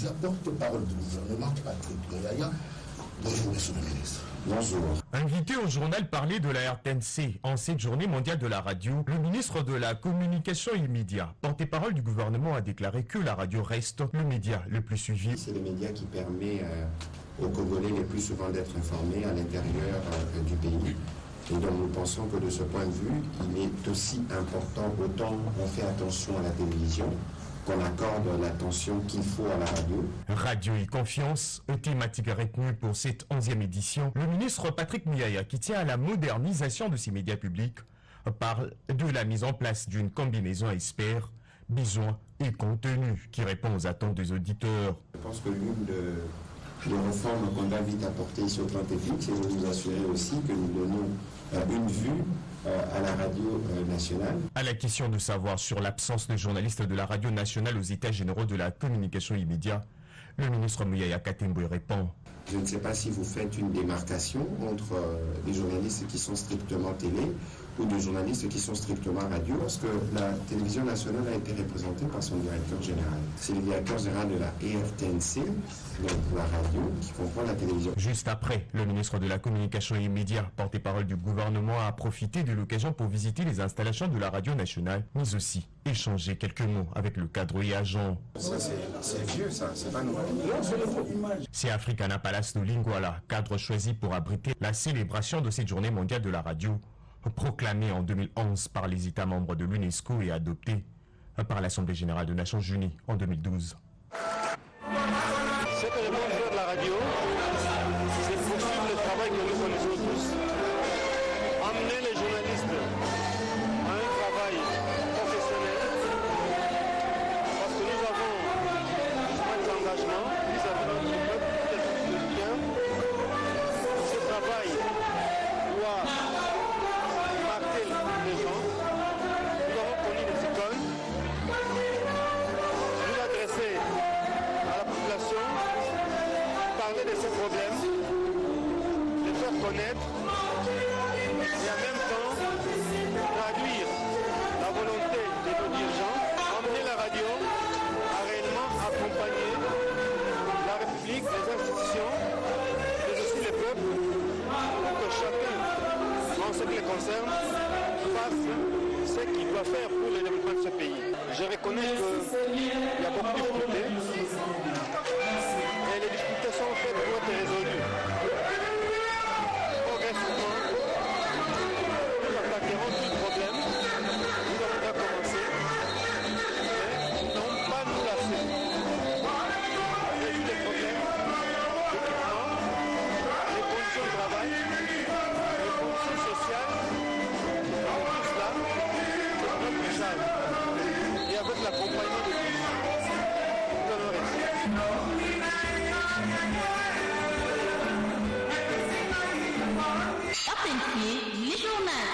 Média, porte-parole du gouvernement, Patrick Mouyaya. Bonjour, monsieur le ministre. Bonjour. Invité au journal parler de la RTNC en cette journée mondiale de la radio, le ministre de la Communication et Médias, porte-parole du gouvernement, a déclaré que la radio reste le média le plus suivi. C'est le média qui permet aux Congolais les plus souvent d'être informés à l'intérieur du pays. Et donc nous pensons que de ce point de vue, il est aussi important, autant on fait attention à la télévision, qu'on accorde l'attention qu'il faut à la radio. Radio et confiance, thématique retenue pour cette 11e édition. Le ministre Patrick Mouyaya, qui tient à la modernisation de ces médias publics, parle de la mise en place d'une combinaison expert, besoin et contenu qui répond aux attentes des auditeurs. Je pense que l'une des réformes qu'on va vite apporter ici au plan technique, c'est de nous assurer aussi que nous donnons une vue à la radio nationale. À la question de savoir sur l'absence de journalistes de la radio nationale aux États généraux de la communication immédiate, le ministre Mouyaya Katembo répond. Je ne sais pas si vous faites une démarcation entre des journalistes qui sont strictement télé ou des journalistes qui sont strictement radio, parce que la télévision nationale a été représentée par son directeur général. C'est le directeur général de la RTNC, donc la radio, qui comprend la télévision. Juste après, le ministre de la Communication et Médias, porte-parole du gouvernement, a profité de l'occasion pour visiter les installations de la radio nationale, mais aussi échanger quelques mots avec le cadre et agent. Ça, c'est vieux, ça, c'est pas nouveau. C'est Africana Palace de Lingwala, cadre choisi pour abriter la célébration de cette journée mondiale de la radio, proclamée en 2011 par les États membres de l'UNESCO et adoptée par l'Assemblée générale des Nations unies en 2012. Ce que je pense faire de la radio, c'est poursuivre le travail que nous connaissons tous. Amener les journalistes à un travail professionnel, parce que nous avons besoin d'engagement vis-à-vis de notre peuple, tel que bien. Ce travail doit marquer les gens. Nous avons connu des icônes. Nous adresser à la population, parler de ses problèmes, les faire connaître et en même temps traduire la volonté de nos dirigeants, emmener la radio à réellement accompagner la République, les institutions, mais aussi les peuples, pour que chacun, en ce qui les concerne, fasse ce qu'il doit faire pour le développement de ce pays. Je reconnais qu'il y a beaucoup de difficultés et les difficultés sont faites pour être résolues. Progressivement, nous attaquerons tout le problème. Nous avons déjà commencé, mais non pas nous lasser. Résoudre les problèmes d'équipement, les conditions de travail, les conditions sociales. Tout cela, c'est notre message. Et avec l'accompagnement de tous, nous allons réussir. Les journaux.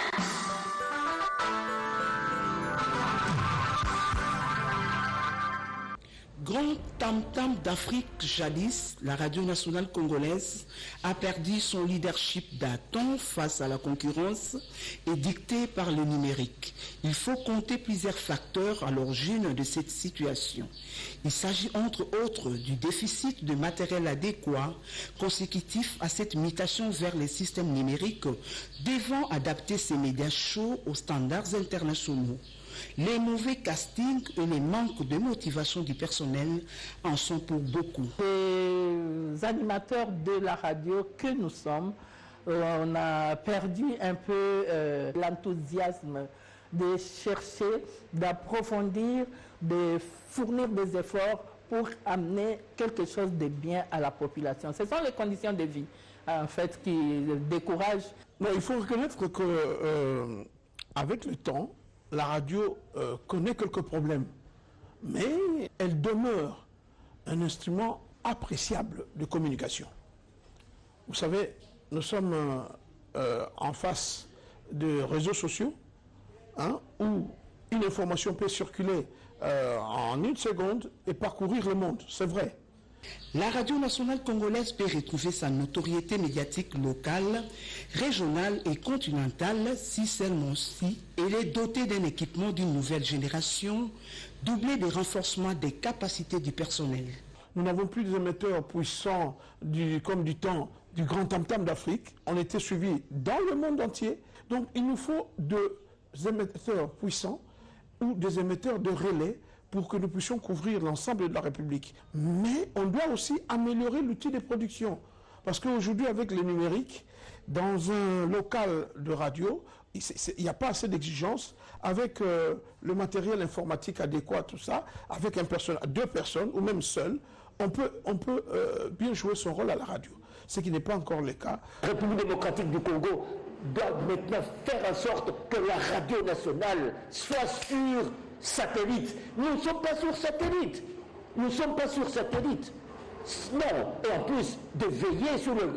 Grand tam-tam d'Afrique jadis, la radio nationale congolaise a perdu son leadership d'un temps face à la concurrence et dictée par le numérique. Il faut compter plusieurs facteurs à l'origine de cette situation. Il s'agit entre autres du déficit de matériel adéquat consécutif à cette mutation vers les systèmes numériques devant adapter ces médias chauds aux standards internationaux. Les mauvais castings et les manques de motivation du personnel en sont pour beaucoup. Les animateurs de la radio que nous sommes, on a perdu un peu l'enthousiasme de chercher, d'approfondir, de fournir des efforts pour amener quelque chose de bien à la population. Ce sont les conditions de vie, en fait, qui découragent. Mais il faut reconnaître que avec le temps, la radio connaît quelques problèmes, mais elle demeure un instrument appréciable de communication. Vous savez, nous sommes en face de réseaux sociaux, où une information peut circuler en une seconde et parcourir le monde, c'est vrai. La radio nationale congolaise peut retrouver sa notoriété médiatique locale, régionale et continentale si seulement si elle est dotée d'un équipement d'une nouvelle génération, doublé de renforcement des capacités du personnel. Nous n'avons plus des émetteurs puissants comme du temps du grand tam-tam d'Afrique. On était suivis dans le monde entier. Donc il nous faut des émetteurs puissants ou des émetteurs de relais pour que nous puissions couvrir l'ensemble de la République. Mais on doit aussi améliorer l'outil de production. Parce qu'aujourd'hui, avec le numérique, dans un local de radio, il n'y a pas assez d'exigences. Avec le matériel informatique adéquat, tout ça, avec deux personnes ou même seul, on peut bien jouer son rôle à la radio. Ce qui n'est pas encore le cas. La République démocratique du Congo doit maintenant faire en sorte que la radio nationale soit sur satellite. Nous ne sommes pas sur satellite. Nous ne sommes pas sur satellite. Non, et en plus de veiller sur les hommes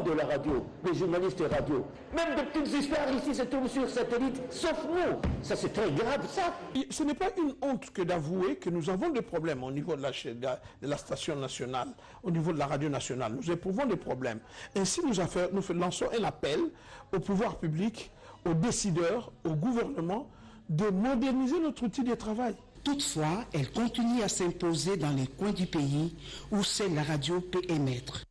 de la radio, les journalistes radio. Même de petites histoires ici se trouvent sur satellite, sauf nous. Ça c'est très grave ça. Ce n'est pas une honte que d'avouer que nous avons des problèmes au niveau de la station nationale, au niveau de la radio nationale. Nous éprouvons des problèmes. Ainsi nous lançons un appel au pouvoir public, aux décideurs, au gouvernement, de moderniser notre outil de travail. Toutefois, elle continue à s'imposer dans les coins du pays où seule la radio peut émettre.